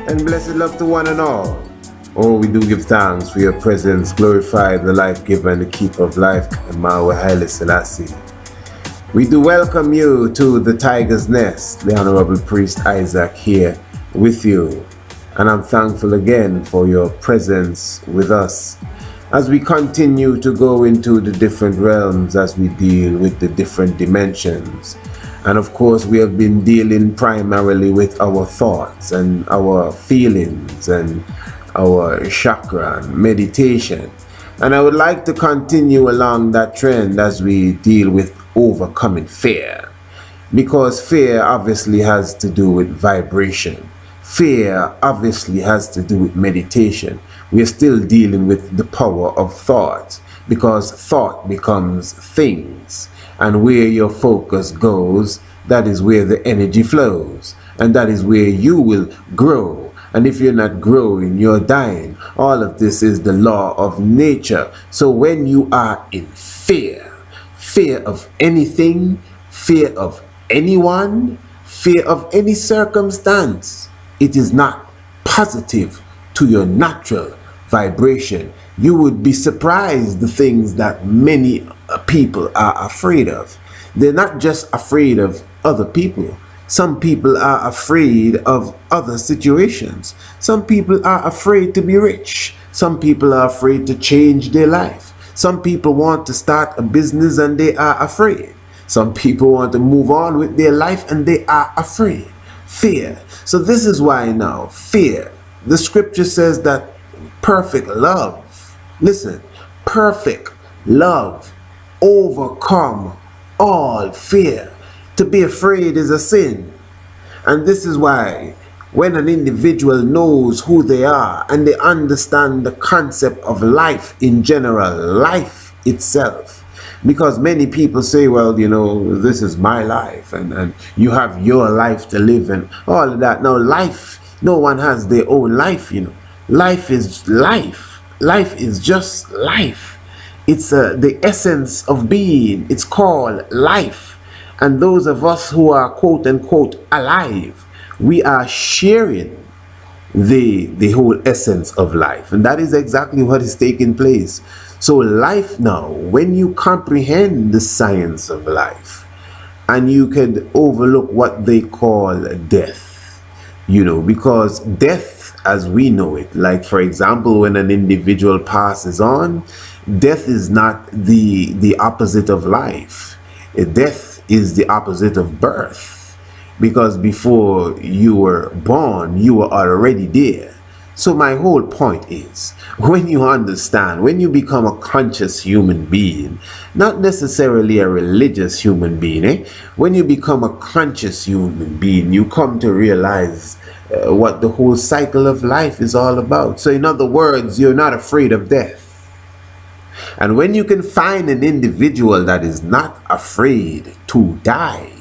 and blessed love to one and all. Oh, we do give thanks for your presence, glorify the life giver and the keeper of life, Emmanuel Haile Selassie. We do welcome you to the Tiger's Nest, the Honorable Priest Isaac here with you. And I'm thankful again for your presence with us as we continue to go into the different realms, as we deal with the different dimensions. And of course, we have been dealing primarily with our thoughts and our feelings and our chakra and meditation. And I would like to continue along that trend as we deal with overcoming fear. Because fear obviously has to do with vibration. Fear obviously has to do with meditation. We are still dealing with the power of thought, because thought becomes things. And where your focus goes, that is where the energy flows. And that is where you will grow. And if you're not growing, you're dying. All of this is the law of nature. So when you are in fear, fear of anything, fear of anyone, fear of any circumstance, it is not positive to your natural vibration. You would be surprised the things that many people are afraid of. They're not just afraid of other people. Some people are afraid of other situations. Some people are afraid to be rich. Some people are afraid to change their life. Some people want to start a business and they are afraid. Some people want to move on with their life and they are afraid. Fear. So this is why now, fear. The scripture says that perfect love, listen, perfect love overcome all fear. To be afraid is a sin. And this is why when an individual knows who they are and they understand the concept of life in general, life itself, because many people say, well, you know, this is my life and you have your life to live and all of that. Now life, no one has their own life, you know. Life is life. Life is just life. It's the essence of being. It's called life. And those of us who are quote unquote alive, we are sharing the whole essence of life. And that is exactly what is taking place. So life now, when you comprehend the science of life, and you can overlook what they call death, you know, because death as we know it, like for example, when an individual passes on, death is not the opposite of life. Death is the opposite of birth, because before you were born, you were already there. So my whole point is, when you understand, when you become a conscious human being, not necessarily a religious human being, when you become a conscious human being, you come to realize what the whole cycle of life is all about. So in other words, you're not afraid of death. And when you can find an individual that is not afraid to die,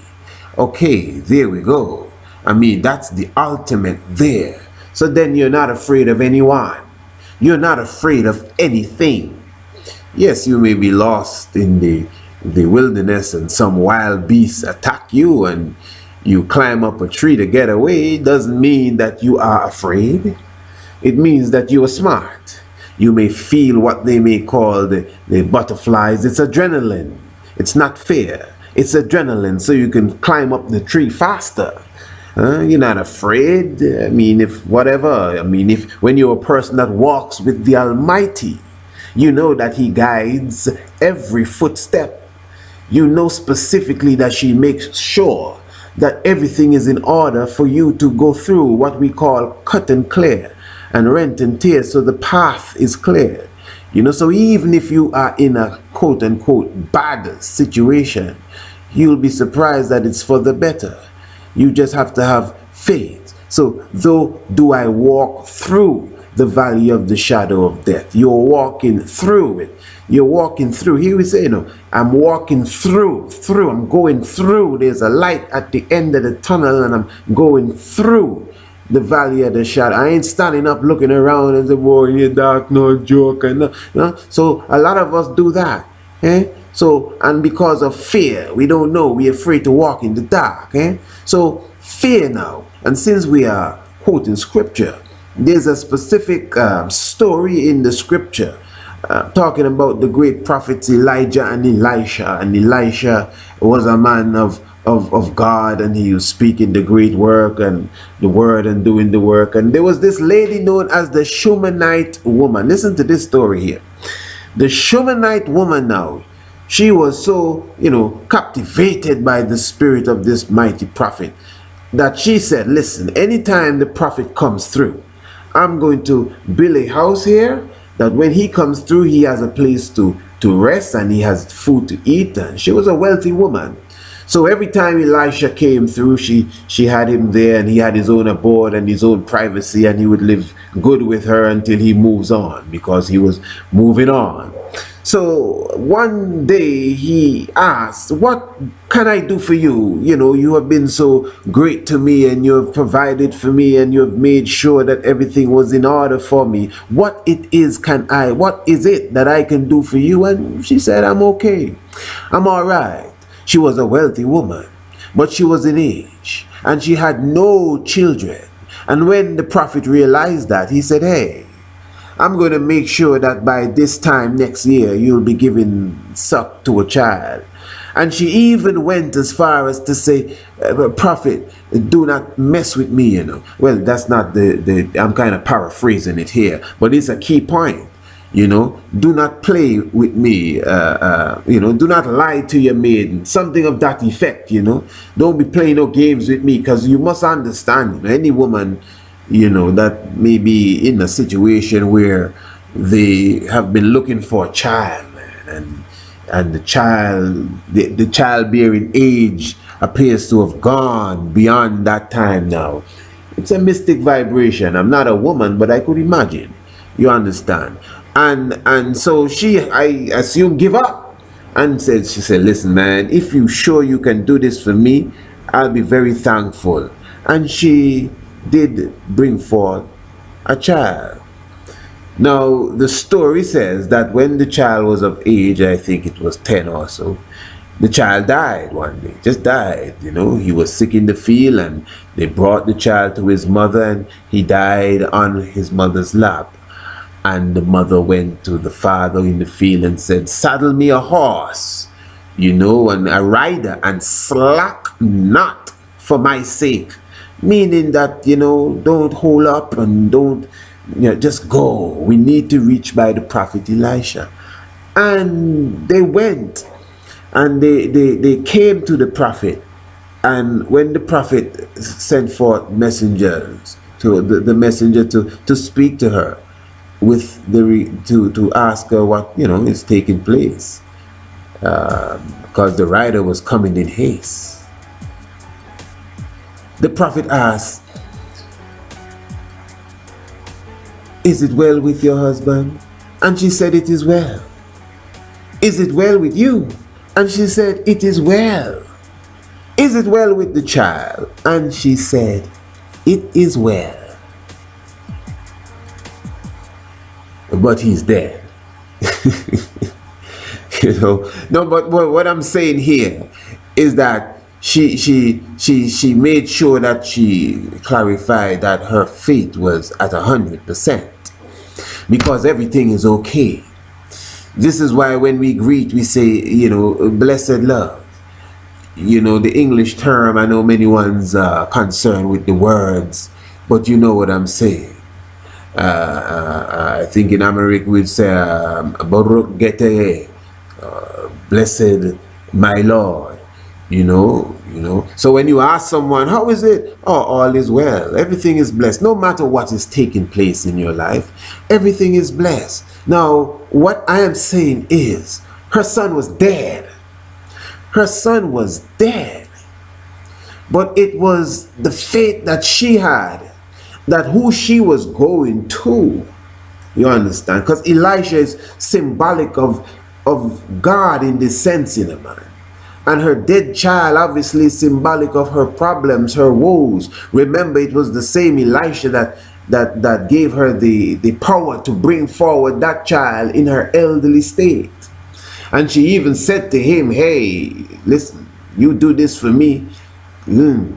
okay, there we go. I mean, that's the ultimate there. So then you're not afraid of anyone. You're not afraid of anything. Yes, you may be lost in the wilderness and some wild beasts attack you and you climb up a tree to get away. It doesn't mean that you are afraid. It means that you are smart. You may feel what they may call the butterflies. It's adrenaline. It's not fear. It's adrenaline, so you can climb up the tree faster. You're not afraid. I mean, if when you're a person that walks with the Almighty, you know that He guides every footstep. You know specifically that She makes sure that everything is in order for you to go through what we call cut and clear and rent and tear, so the path is clear. You know, so even if you are in a quote unquote bad situation, you'll be surprised that it's for the better. You just have to have faith. So though do I walk through the valley of the shadow of death, you're walking through it. You're walking through. Here we say, I'm walking through, I'm going through. There's a light at the end of the tunnel and I'm going through the valley of the shadow. I ain't standing up looking around and say, boy, you're dark, no joke. And so a lot of us do that. So, and because of fear, we don't know, we're afraid to walk in the dark. So fear now. And since we are quoting scripture. There's a specific story in the scripture talking about the great prophets Elijah and Elisha. And Elisha was a man of God, and he was speaking the great work and the word and doing the work. And there was this lady known as the Shunammite woman. Listen to this story here. The Shunammite woman now, she was so, captivated by the spirit of this mighty prophet that she said, listen, anytime the prophet comes through, I'm going to build a house here that when he comes through, he has a place to rest and he has food to eat. And she was a wealthy woman. So every time Elisha came through, she had him there, and he had his own abode and his own privacy, and he would live good with her until he moves on, because he was moving on. So one day he asked, what can I do for you? You have been so great to me, and you have provided for me, and you have made sure that everything was in order for me. What is it that I can do for you? And she said, I'm okay. I'm all right. She was a wealthy woman, but she was in age, and she had no children. And when the prophet realized that, he said, hey, I'm going to make sure that by this time next year, you'll be giving suck to a child. And she even went as far as to say, prophet, do not mess with me, Well, that's not I'm kind of paraphrasing it here, but it's a key point. Do not play with me, do not lie to your maiden, something of that effect, Don't be playing no games with me, because you must understand, any woman, that may be in a situation where they have been looking for a child, man, and the childbearing age appears to have gone beyond that time now. It's a mystic vibration. I'm not a woman, but I could imagine. You understand? And so I assume, give up, and she said, listen, man, if you sure you can do this for me, I'll be very thankful. And she did bring forth a child. Now, the story says that when the child was of age, I think it was 10 or so, the child died one day, just died, He was sick in the field, and they brought the child to his mother, and he died on his mother's lap. And the mother went to the father in the field and said, saddle me a horse, and a rider, and slack not for my sake. Meaning that, don't hold up and don't, just go. We need to reach by the prophet Elisha. And they went, and they came to the prophet. And when the prophet sent forth messengers, to the messenger to speak to her, with to ask her what is taking place, because the rider was coming in haste. The prophet asked, is it well with your husband? And she said, it is well. Is it well with you? And she said, it is well. Is it well with the child? And she said, it is well. But he's dead. No, but what I'm saying here is that she made sure that she clarified that her faith was at 100%, because everything is okay. This is why when we greet, we say, blessed love. The English term, I know many ones are concerned with the words, but you know what I'm saying. I think in America we'd say Baruch Gete, blessed my Lord, So when you ask someone, how is it? Oh, all is well. Everything is blessed. No matter what is taking place in your life, everything is blessed. Now, what I am saying is, her son was dead. Her son was dead. But it was the faith that she had, that who she was going to, you understand? Because Elisha is symbolic of God in this sense, man. And her dead child obviously is symbolic of her problems, her woes. Remember, it was the same Elisha that gave her the power to bring forward that child in her elderly state. And she even said to him, hey, listen, you do this for me. And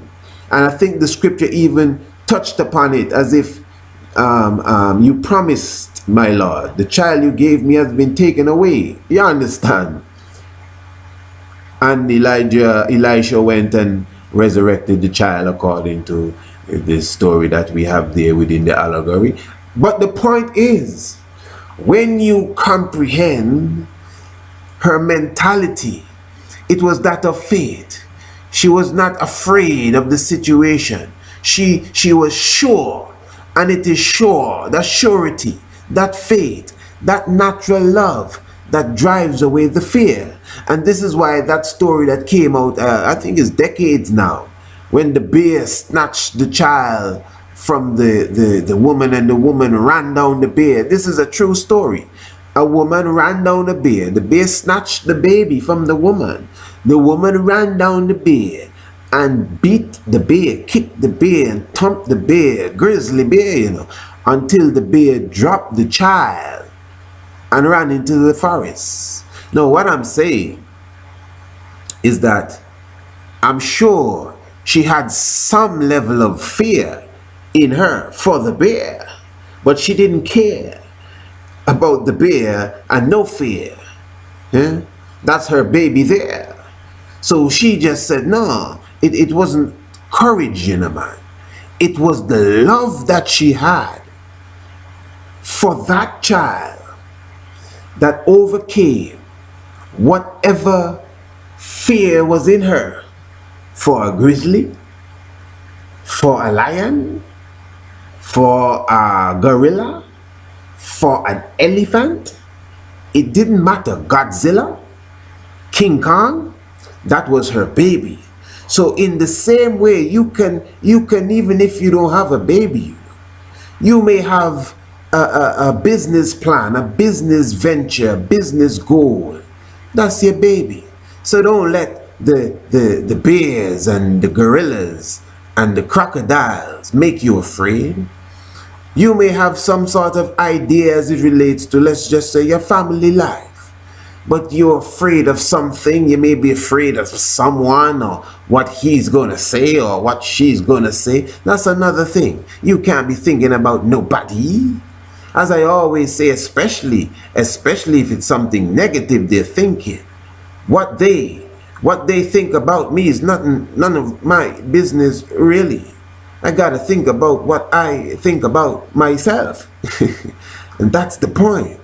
I think the scripture even touched upon it as if you promised, my Lord, the child you gave me has been taken away. You understand? And Elisha went and resurrected the child according to this story that we have there within the allegory. But the point is, when you comprehend her mentality, it was that of faith. She was not afraid of the situation. She was sure, and it is sure, that surety, that faith, that natural love that drives away the fear. And this is why that story that came out, I think it's decades now, when the bear snatched the child from the woman, and the woman ran down the bear. This is a true story. A woman ran down the bear snatched the baby from the woman ran down the bear and beat the bear, kicked the bear, and thumped the bear, grizzly bear, you know, until the bear dropped the child and ran into the forest. Now, what I'm saying is that I'm sure she had some level of fear in her for the bear, but she didn't care about the bear and no fear. Yeah? That's her baby there. So she just said, no, it wasn't courage, you know, man. It was the love that she had for that child that overcame whatever fear was in her for a grizzly, for a lion, for a gorilla, for an elephant. It didn't matter. Godzilla, King Kong, that was her baby. So in the same way, you can even if you don't have a baby, you may have a business plan, a business venture, a business goal. That's your baby. So don't let the bears and the gorillas and the crocodiles make you afraid. You may have some sort of idea as it relates to, let's just say, your family life, but you're afraid of something. You may be afraid of someone, or what he's gonna say or what she's gonna say. That's another thing. You can't be thinking about nobody. As I always say, especially if it's something negative they're thinking. What they think about me is none of my business, really. I gotta think about what I think about myself. And that's the point.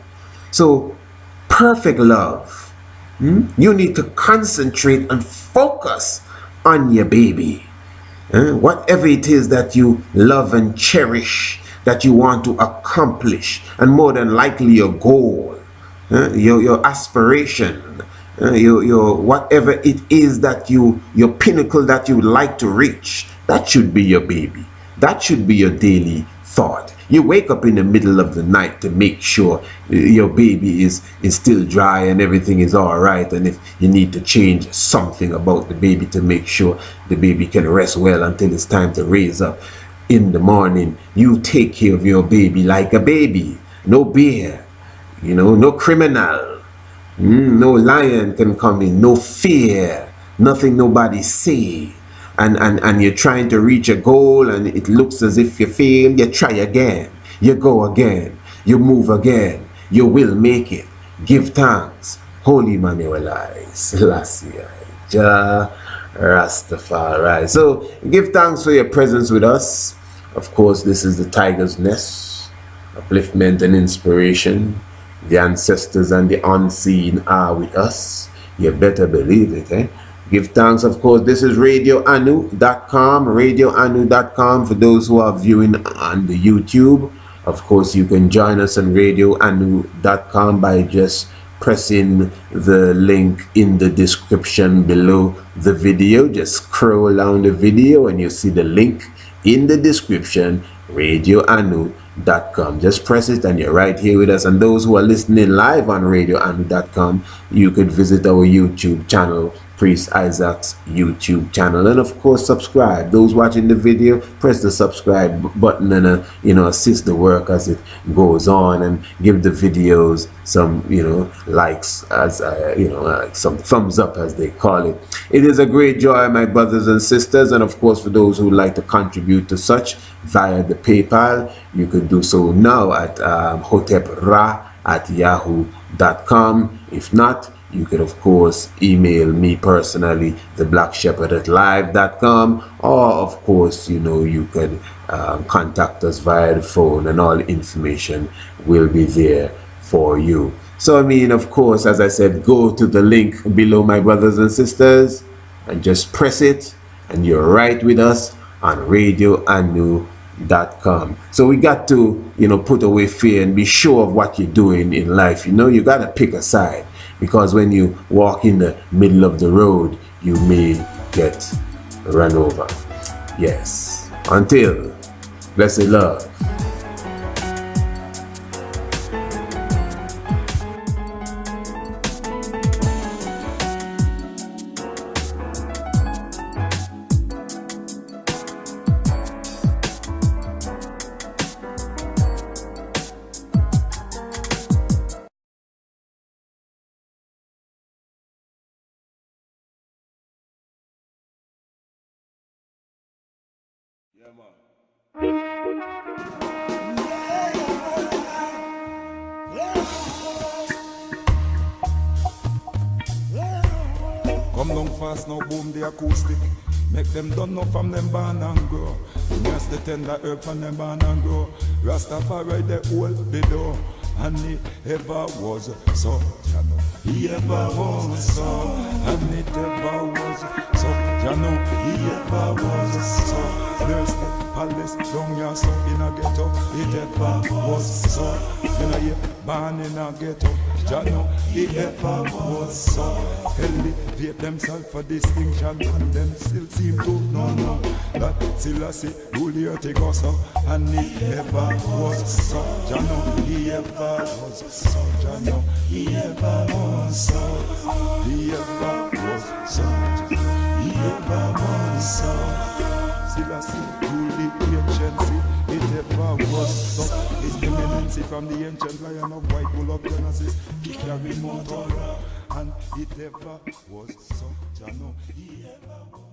So, perfect love. You need to concentrate and focus on your baby. Whatever it is that you love and cherish, that you want to accomplish, and more than likely your goal, your aspiration, your whatever it is that your pinnacle that you would like to reach, that should be your baby. That should be your daily thought. You wake up in the middle of the night to make sure your baby is still dry and everything is all right, and if you need to change something about the baby to make sure the baby can rest well until it's time to raise up in the morning, you take care of your baby like a baby. No bear, no criminal, no lion can come in, no fear, nothing nobody say. And you're trying to reach a goal and it looks as if you fail. You try again, you go again, you move again, you will make it. Give thanks. Holy Manuelai Selassie Jah Rastafari. So give thanks for your presence with us. Of course, this is the Tiger's Nest, upliftment and inspiration. The ancestors and the unseen are with us. You better believe it, eh? Give thanks, of course. This is radioanu.com, radioanu.com for those who are viewing on the YouTube. Of course, you can join us on radioanu.com by just pressing the link in the description below the video. Just scroll down the video and you see the link in the description, radioanu.com. Just press it and you're right here with us. And those who are listening live on radioanu.com, you could visit our YouTube channel, Priest Isaac's YouTube channel. And of course, subscribe. Those watching the video, press the subscribe button and assist the work as it goes on, and give the videos some likes, as some thumbs up as they call it. It is a great joy, my brothers and sisters, and of course for those who would like to contribute to such via the PayPal, you could do so now at hotepra@yahoo.com. If not, you can of course email me personally, theblackshepherd@live.com, or of course you could contact us via the phone, and all information will be there for you. So of course, as I said, go to the link below, my brothers and sisters, and just press it, and you're right with us on radioanu.com. So we got to put away fear and be sure of what you're doing in life. You got to pick a side, because when you walk in the middle of the road, you may get run over. Yes. Until, blessed love. Come down fast now, boom the acoustic. Make them done know from them born and grow. Yes, the tender herb from them born and grow. Rastafari they hold the door. And it ever was so, he ever was so, and it ever was so, he ever was so. There's the palace down here, so in a ghetto, it ever was so. You born in a ghetto, he ever was so. Elevate themselves for distinction, and them still seem to know that still I see rule here take us up, and it ever was so. He ever was so, he ever was so, he ever was so, he ever was so. Still I see rule the anciency, it ever was so. His eminency from the ancient lion of white bull of Genesis, he carried more Torah, and it ever was so, he ever was.